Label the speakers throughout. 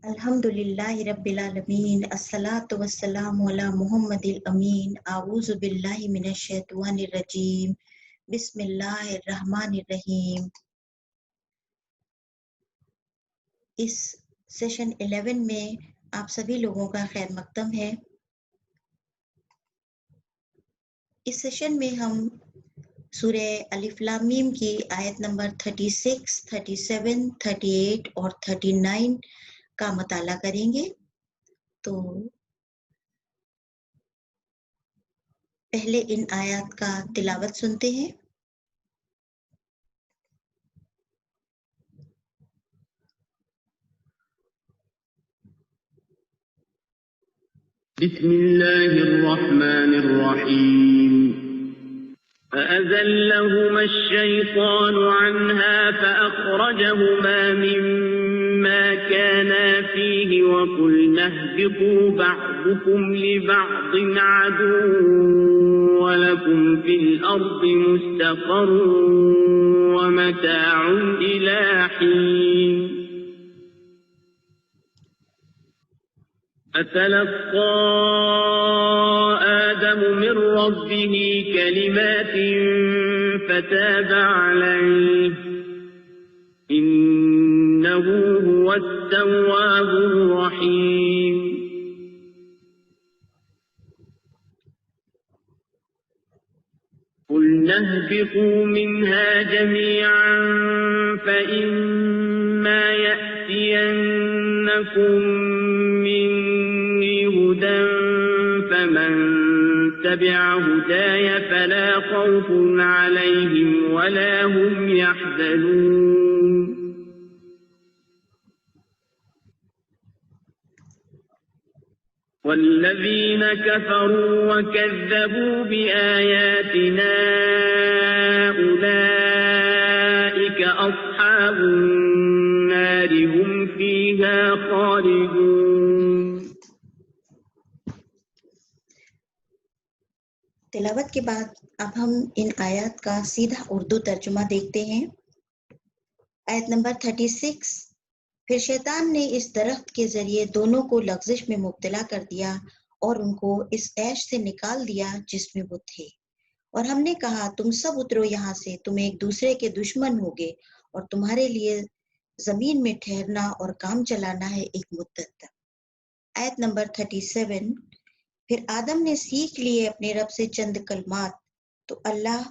Speaker 1: الحمدللہ رب العالمین الصلاۃ والسلام علی محمد الامین اعوذ باللہ من الشیطان الرجیم بسم اللہ الرحمن الرحیم۔ اس سیشن 11 میں آپ سبھی لوگوں کا خیر مقدم ہے۔ اس سیشن میں ہم سورہ الف لام میم کی آیت نمبر 36، 37، 38 اور 39 کا مطالعہ کریں گے۔ تو پہلے ان آیات کا تلاوت سنتے ہیں۔
Speaker 2: بسم الله الرحمن الرحيم فأزلهما الشيطان عنها فأخرجهما مما كانا فيه وقلنا اهبطوا بعضكم لبعض عدو ولكم في الأرض مستقر ومتاع إلى حين فتلقى آدم من ربه كلمات فتاب عليه إنه هو التواب الرحيم قلنا اهبطوا منها جميعا فإما يأتينكم فمن تبع هداي فلا خوف عليهم ولا هم يحزنون والذين كفروا وكذبوا بآياتنا أولئك أصحاب النار هم فيها خالدون۔
Speaker 1: تلاوت کے بعد اب ہم ان آیات کا سیدھا اردو ترجمہ دیکھتے ہیں۔ آیت نمبر 36، پھر شیطان نے اس درخت کے ذریعے دونوں کو لغزش میں مبتلا کر دیا اور ان کو اس عیش سے نکال دیا جس میں وہ تھے، اور ہم نے کہا تم سب اترو یہاں سے، تم ایک دوسرے کے دشمن ہوگے اور تمہارے لیے زمین میں ٹھہرنا اور کام چلانا ہے ایک مدت تک۔ آیت نمبر 37، پھر آدم نے سیکھ لیے اپنے رب سے چند کلمات تو اللہ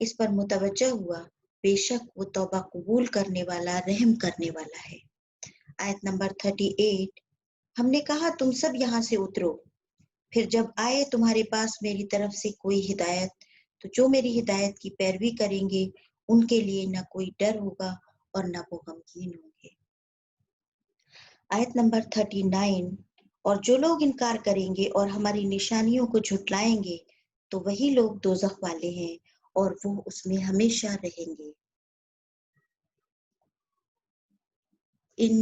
Speaker 1: اس پر متوجہ ہوا، بے شک وہ توبہ قبول کرنے والا رحم کرنے والا ہے۔ آیت نمبر 38، ہم نے کہا تم سب یہاں سے اترو، پھر جب آئے تمہارے پاس میری طرف سے کوئی ہدایت تو جو میری ہدایت کی پیروی کریں گے ان کے لیے نہ کوئی ڈر ہوگا اور نہ وہ غمگین ہوں گے۔ آیت نمبر 39، اور جو لوگ انکار کریں گے اور ہماری نشانیوں کو جھٹلائیں گے تو وہی لوگ دوزخ والے ہیں اور وہ اس میں ہمیشہ رہیں گے۔ ان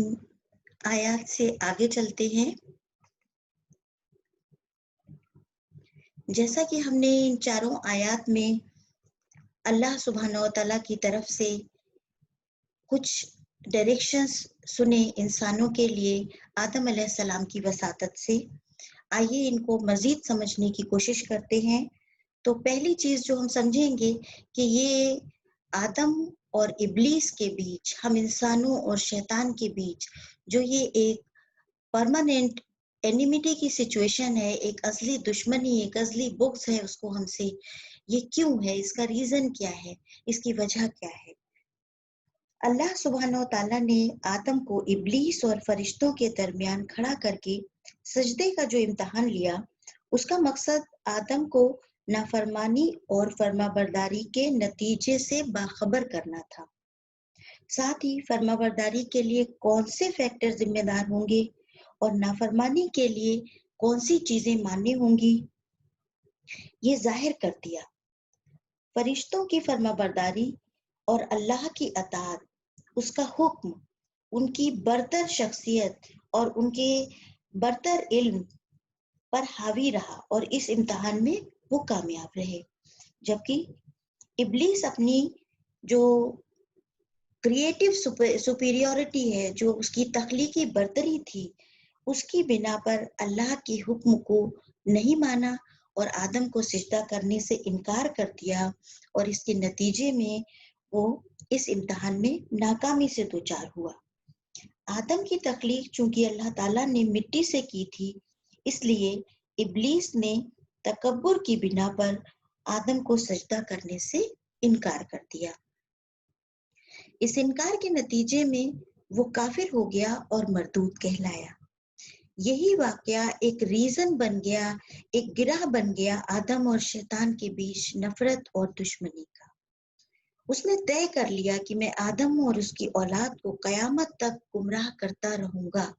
Speaker 1: آیات سے آگے چلتے ہیں۔ جیسا کہ ہم نے ان چاروں آیات میں اللہ سبحانہ و تعالیٰ کی طرف سے کچھ ڈائریکشنز سنے انسانوں کے لیے آدم علیہ السلام کی وساطت سے، آئیے ان کو مزید سمجھنے کی کوشش کرتے ہیں۔ تو پہلی چیز جو ہم سمجھیں گے کہ یہ آدم اور ابلیس کے بیچ، ہم انسانوں اور شیطان کے بیچ جو یہ ایک پرماننٹ اینیمیٹی کی سچویشن ہے، ایک ازلی دشمنی، ایک ازلی بغض ہے اس کو ہم سے، یہ کیوں ہے، اس کا ریزن کیا ہے، اس کی وجہ کیا ہے۔ اللہ سبحانہ و تعالیٰ نے آدم کو ابلیس اور فرشتوں کے درمیان کھڑا کر کے سجدے کا جو امتحان لیا، اس کا مقصد آدم کو نافرمانی اور فرما برداری کے نتیجے سے باخبر کرنا تھا، ساتھ ہی فرما برداری کے لیے کون سے فیکٹر ذمہ دار ہوں گے اور نافرمانی کے لیے کون سی چیزیں ماننی ہوں گی، یہ ظاہر کر دیا۔ فرشتوں کی فرما برداری اور اللہ کی اطاعت، اس کا حکم، ان کی برتر شخصیت اور ان کے برتر علم پر حاوی رہا اور اس امتحان میں وہ کامیاب رہے، جبکہ ابلیس اپنی جو کریٹو سپیریورٹی ہے، جو اس کی تخلیقی برتری تھی، اس کی بنا پر اللہ کے حکم کو نہیں مانا اور آدم کو سجدہ کرنے سے انکار کر دیا، اور اس کے نتیجے میں وہ اس امتحان میں ناکامی سے دوچار ہوا۔ آدم کی تخلیق چونکہ اللہ تعالیٰ نے مٹی سے کی تھی، اس لیے ابلیس نے تکبر کی بنا پر آدم کو سجدہ کرنے سے انکار کر دیا۔ اس انکار کے نتیجے میں وہ کافر ہو گیا اور مردود کہلایا۔ یہی واقعہ ایک ریزن بن گیا، ایک گرہ بن گیا آدم اور شیطان کے بیچ نفرت اور دشمنی کا۔ اس نے طے کر لیا کہ میں آدم اور اس کی اولاد کو قیامت تک گمراہ کرتا رہوں گا۔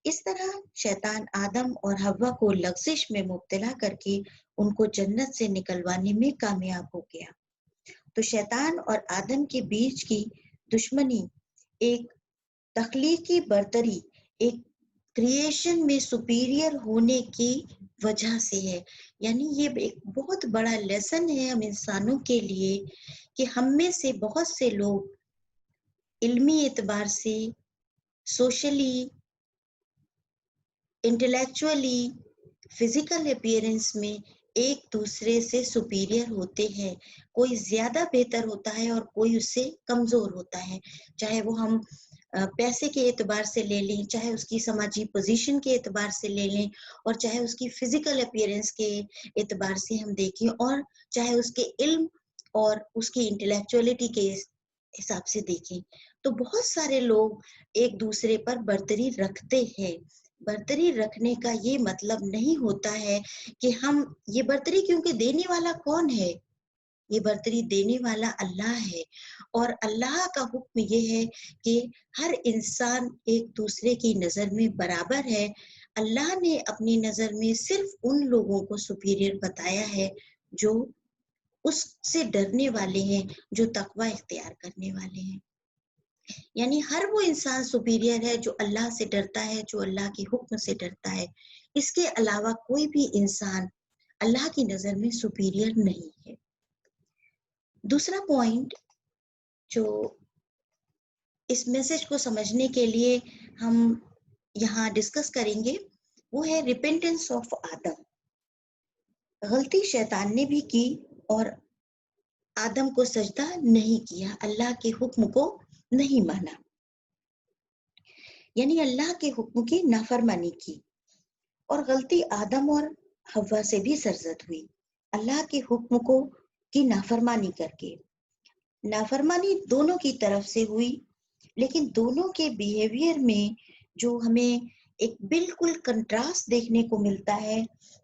Speaker 1: اس طرح شیطان آدم اور حوا کو لغزش میں مبتلا کر کے ان کو جنت سے نکلوانے میں کامیاب ہو گیا۔ تو شیطان اور آدم کے بیچ کی دشمنی ایک تخلیقی برتری، ایک کریشن میں سپیریئر ہونے کی وجہ سے ہے۔ یعنی یہ ایک بہت بڑا لیسن ہے ہم انسانوں کے لیے کہ ہم میں سے بہت سے لوگ علمی اعتبار سے، سوشلی، انٹلیکچولی، فزیکل اپیئرنس میں ایک دوسرے سے سپیریئر ہوتے ہیں۔ کوئی زیادہ بہتر ہوتا ہے اور کوئی اس سے کمزور ہوتا ہے، چاہے وہ ہم پیسے کے اعتبار سے لے لیں، چاہے اس کی سماجی پوزیشن کے اعتبار سے لے لیں، اور چاہے اس کی فزیکل اپیئرنس کے اعتبار سے ہم دیکھیں، اور چاہے اس کے علم اور اس کی انٹلیکچولیٹی کے حساب سے دیکھیں۔ تو بہت سارے لوگ ایک دوسرے پر برتری رکھتے ہیں۔ برتری رکھنے کا یہ مطلب نہیں ہوتا ہے کہ ہم یہ برتری، کیونکہ دینے والا کون ہے؟ یہ برتری دینے والا اللہ ہے، اور اللہ کا حکم یہ ہے کہ ہر انسان ایک دوسرے کی نظر میں برابر ہے۔ اللہ نے اپنی نظر میں صرف ان لوگوں کو سپیریئر بتایا ہے جو اس سے ڈرنے والے ہیں، جو تقوی اختیار کرنے والے ہیں۔ یعنی ہر وہ انسان سپیریئر ہے جو اللہ سے ڈرتا ہے، جو اللہ کے حکم سے ڈرتا ہے۔ اس کے علاوہ کوئی بھی انسان اللہ کی نظر میں سپیریئر نہیں ہے۔ دوسرا پوائنٹ جو اس میسج کو سمجھنے کے لیے ہم یہاں ڈسکس کریں گے وہ ہے ریپینٹنس آف آدم۔ غلطی شیطان نے بھی کی اور آدم کو سجدہ نہیں کیا، اللہ کے حکم کو نہیں مانا، یعنی اللہ کے حکم کی نافرمانی کی، اور غلطی آدم اور حوا سے بھی سرزد ہوئی اللہ کے حکم کو کی نافرمانی کر کے۔ نافرمانی دونوں کی طرف سے ہوئی، لیکن دونوں کے بیہیویئر میں جو ہمیں ایک بالکل کنٹراسٹ دیکھنے کو ملتا ہے،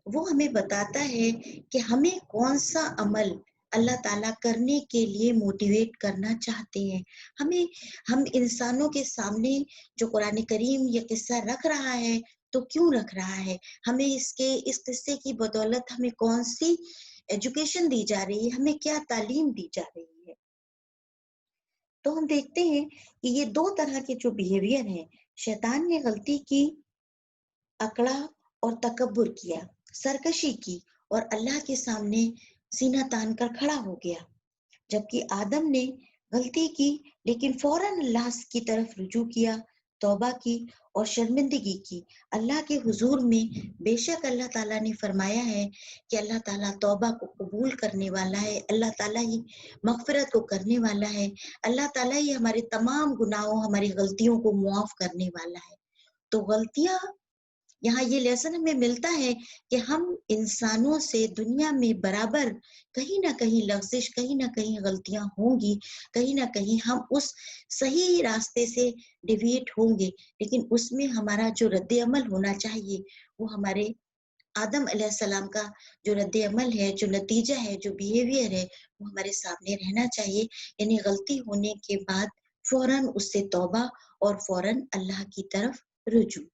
Speaker 1: وہ ہمیں بتاتا ہے کہ ہمیں کون سا عمل اللہ تعالیٰ کرنے کے لیے موٹیویٹ کرنا چاہتے ہیں۔ ہم انسانوں کے سامنے جو قرآن کریم یہ قصہ رکھ رہا ہے تو کیوں رکھ رہا ہے؟ ہمیں اس قصے کی بدولت ہمیں کون سی ایجوکیشن دی جا رہی ہے، ہمیں کیا تعلیم دی جا رہی ہے؟ تو ہم دیکھتے ہیں کہ یہ دو طرح کے جو بیہیویئر ہیں، شیطان نے غلطی کی، اکڑا اور تکبر کیا، سرکشی کی، اور اللہ کے سامنے سینہ تان کر کھڑا ہو گیا۔ جبکہ آدم نے غلطی کی لیکن فوراً اللہ کی طرف رجوع کیا، توبہ کی اور شرمندگی کی اللہ کے حضور میں۔ بے شک اللہ تعالیٰ نے فرمایا ہے کہ اللہ تعالیٰ توبہ کو قبول کرنے والا ہے، اللہ تعالیٰ ہی مغفرت کو کرنے والا ہے، اللہ تعالیٰ ہی ہمارے تمام گناہوں، ہماری غلطیوں کو معاف کرنے والا ہے۔ تو غلطیاں، یہاں یہ لیسن ہمیں ملتا ہے کہ ہم انسانوں سے دنیا میں برابر کہیں نہ کہیں لغزش، کہیں نہ کہیں غلطیاں ہوں گی، کہیں نہ کہیں ہم اس صحیح راستے سے ڈیویٹ ہوں گے، لیکن اس میں ہمارا جو رد عمل ہونا چاہیے وہ ہمارے آدم علیہ السلام کا جو رد عمل ہے، جو نتیجہ ہے، جو بیہیویئر ہے، وہ ہمارے سامنے رہنا چاہیے۔ یعنی غلطی ہونے کے بعد فوراً اس سے توبہ اور فوراً اللہ کی طرف رجوع۔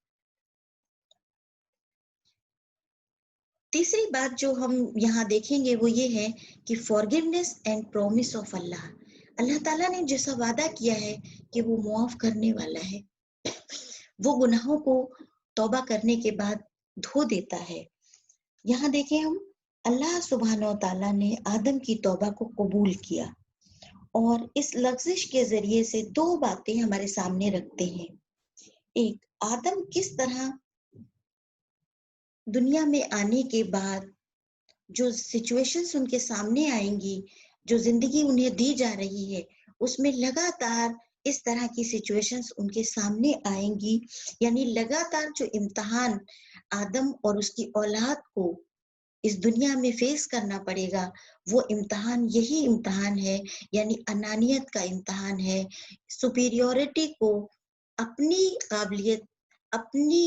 Speaker 1: تیسری بات جو ہم یہاں دیکھیں گے وہ یہ ہے کہ فارگیونیس اینڈ پرومس آف اللہ۔ اللہ تعالیٰ نے جیسا وعدہ کیا ہے کہ وہ معاف کرنے والا ہے، وہ گناہوں کو توبہ کرنے کے بعد دھو دیتا ہے۔ یہاں دیکھیں ہم، اللہ سبحانہ و تعالیٰ نے آدم کی توبہ کو قبول کیا اور اس لغزش کے ذریعے سے دو باتیں ہمارے سامنے رکھتے ہیں. ایک، آدم کس طرح دنیا میں آنے کے بعد جو سچویشنز ان کے سامنے آئیں گی، جو زندگی انہیں دی جا رہی ہے، اس میں لگاتار اس طرح کی سچویشنز ان کے سامنے آئیں گی. یعنی لگاتار جو امتحان آدم اور اس کی اولاد کو اس دنیا میں فیس کرنا پڑے گا، وہ امتحان یہی امتحان ہے، یعنی انانیت کا امتحان ہے. سپیریورٹی کو اپنی قابلیت، اپنی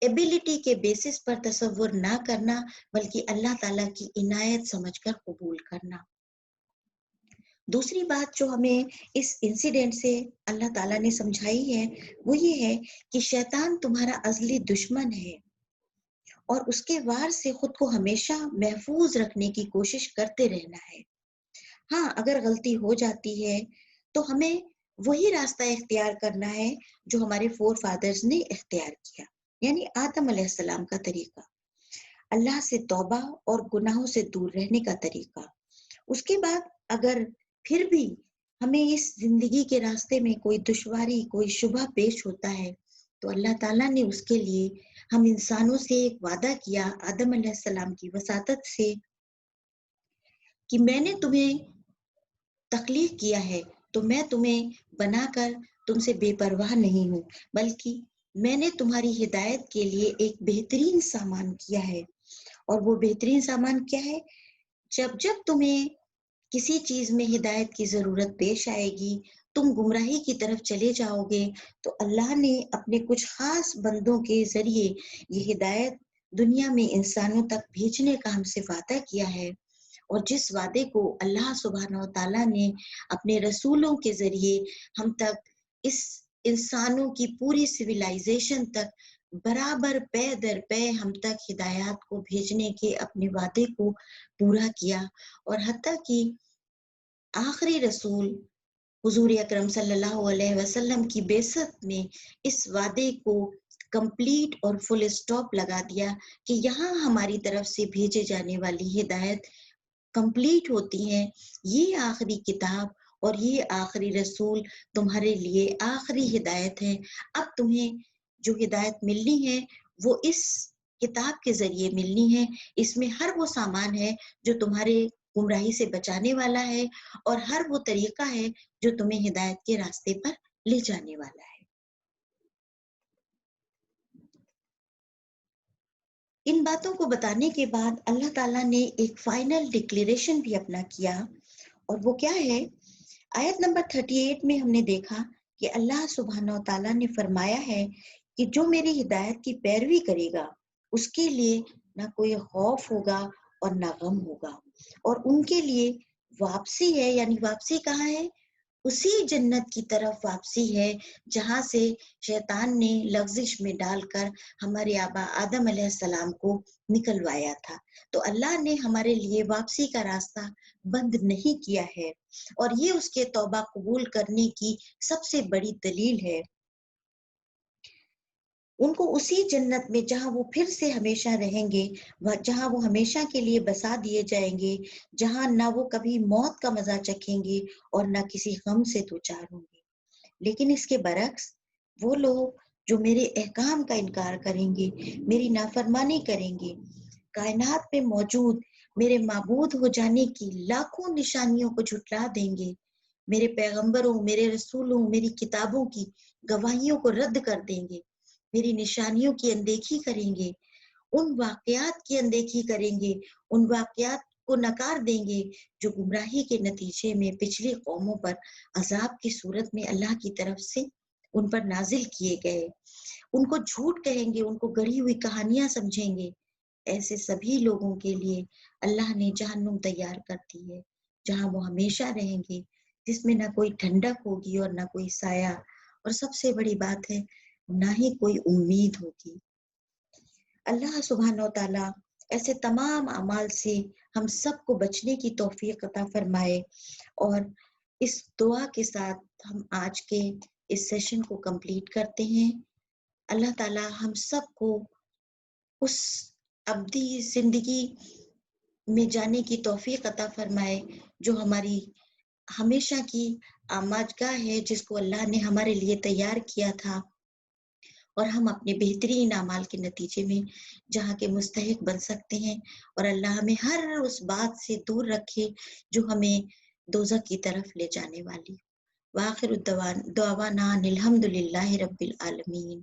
Speaker 1: ایبیلٹی کے بیسس پر تصور نہ کرنا، بلکہ اللہ تعالیٰ کی عنایت سمجھ کر قبول کرنا. دوسری بات جو ہمیں اس انسیڈنٹ سے اللہ تعالیٰ نے سمجھائی ہے، وہ یہ ہے کہ شیطان تمہارا ازلی دشمن ہے اور اس کے وار سے خود کو ہمیشہ محفوظ رکھنے کی کوشش کرتے رہنا ہے. ہاں، اگر غلطی ہو جاتی ہے تو ہمیں وہی راستہ اختیار کرنا ہے جو ہمارے فور فادرز نے اختیار کیا، یعنی آدم علیہ السلام کا طریقہ، اللہ سے توبہ اور گناہوں سے دور رہنے کا طریقہ. اس کے بعد اگر پھر بھی ہمیں اس زندگی کے راستے میں کوئی دشواری، کوئی شبہ پیش ہوتا ہے، تو اللہ تعالیٰ نے اس کے لیے ہم انسانوں سے ایک وعدہ کیا آدم علیہ السلام کی وساطت سے کہ میں نے تمہیں تخلیق کیا ہے تو میں تمہیں بنا کر تم سے بے پرواہ نہیں ہوں، بلکہ میں نے تمہاری ہدایت کے لیے ایک بہترین سامان کیا ہے. اور وہ بہترین سامان کیا ہے؟ جب تمہیں کسی چیز میں ہدایت کی ضرورت پیش آئے گی، تم گمراہی کی طرف چلے جاؤ گے، تو اللہ نے اپنے کچھ خاص بندوں کے ذریعے یہ ہدایت دنیا میں انسانوں تک بھیجنے کا ہم سے وعدہ کیا ہے. اور جس وعدے کو اللہ سبحانہ و تعالیٰ نے اپنے رسولوں کے ذریعے ہم تک، اس انسانوں کی پوری سویلائزیشن تک برابر پے در پے ہم تک ہدایات کو بھیجنے کے اپنے وعدے کو پورا کیا. اور حتیٰ کہ آخری رسول حضور اکرم صلی اللہ علیہ وسلم کی بعثت میں اس وعدے کو کمپلیٹ اور فل اسٹاپ لگا دیا کہ یہاں ہماری طرف سے بھیجے جانے والی ہدایت کمپلیٹ ہوتی ہیں. یہ آخری کتاب اور یہ آخری رسول تمہارے لیے آخری ہدایت ہے. اب تمہیں جو ہدایت ملنی ہے وہ اس کتاب کے ذریعے ملنی ہے. اس میں ہر وہ سامان ہے جو تمہارے گمراہی سے بچانے والا ہے، اور ہر وہ طریقہ ہے جو تمہیں ہدایت کے راستے پر لے جانے والا ہے. ان باتوں کو بتانے کے بعد اللہ تعالیٰ نے ایک فائنل ڈکلیریشن بھی اپنا کیا، اور وہ کیا ہے؟ آیت نمبر 38 میں ہم نے دیکھا کہ اللہ سبحانہ و تعالیٰ نے فرمایا ہے کہ جو میری ہدایت کی پیروی کرے گا اس کے لیے نہ کوئی خوف ہوگا اور نہ غم ہوگا، اور ان کے لیے واپسی ہے. یعنی واپسی کہاں ہے؟ اسی جنت کی طرف واپسی ہے جہاں سے شیطان نے لغزش میں ڈال کر ہمارے آبا آدم علیہ السلام کو نکلوایا تھا. تو اللہ نے ہمارے لیے واپسی کا راستہ بند نہیں کیا ہے، اور یہ اس کے توبہ قبول کرنے کی سب سے بڑی دلیل ہے. ان کو اسی جنت میں جہاں وہ پھر سے ہمیشہ رہیں گے، جہاں وہ ہمیشہ کے لیے بسا دیے جائیں گے، جہاں نہ وہ کبھی موت کا مزہ چکھیں گے اور نہ کسی غم سے دوچار ہوں گے. لیکن اس کے برعکس وہ لوگ جو میرے احکام کا انکار کریں گے، میری نافرمانی کریں گے، کائنات میں موجود میرے معبود ہو جانے کی لاکھوں نشانیوں کو جھٹلا دیں گے، میرے پیغمبروں، میرے رسولوں، میری کتابوں کی گواہیوں کو رد کر دیں گے، میری نشانیوں کی اندیکھی کریں گے، ان واقعات کی اندیکھی کریں گے، ان واقعات کو نکار دیں گے جو گمراہی کے نتیجے میں پچھلی قوموں پر عذاب کی صورت میں اللہ کی طرف سے ان پر نازل کیے گئے، ان کو جھوٹ کہیں گے، ان کو گڑھی ہوئی کہانیاں سمجھیں گے. ایسے سبھی لوگوں کے لیے اللہ نے جہنم تیار کر دی ہے جہاں وہ ہمیشہ رہیں گے، جس میں نہ کوئی ٹھنڈک ہوگی اور نہ کوئی سایہ، اور سب سے بڑی بات ہے نہ ہی کوئی امید ہوگی. اللہ سبحانہ و تعالیٰ ایسے تمام اعمال سے ہم سب کو بچنے کی توفیق عطا فرمائے. اور اس دعا کے ساتھ ہم آج کے اس سیشن کو کمپلیٹ کرتے ہیں. اللہ تعالیٰ ہم سب کو اس ابدی زندگی میں جانے کی توفیق عطا فرمائے جو ہماری ہمیشہ کی آماجگاہ ہے جس کو اللہ نے ہمارے لیے تیار کیا تھا، اور ہم اپنے بہترین اعمال کے نتیجے میں جہاں کے مستحق بن سکتے ہیں، اور اللہ ہمیں ہر اس بات سے دور رکھے جو ہمیں دوزخ کی طرف لے جانے والی۔ وآخر دعوانا الحمد للہ رب العالمین۔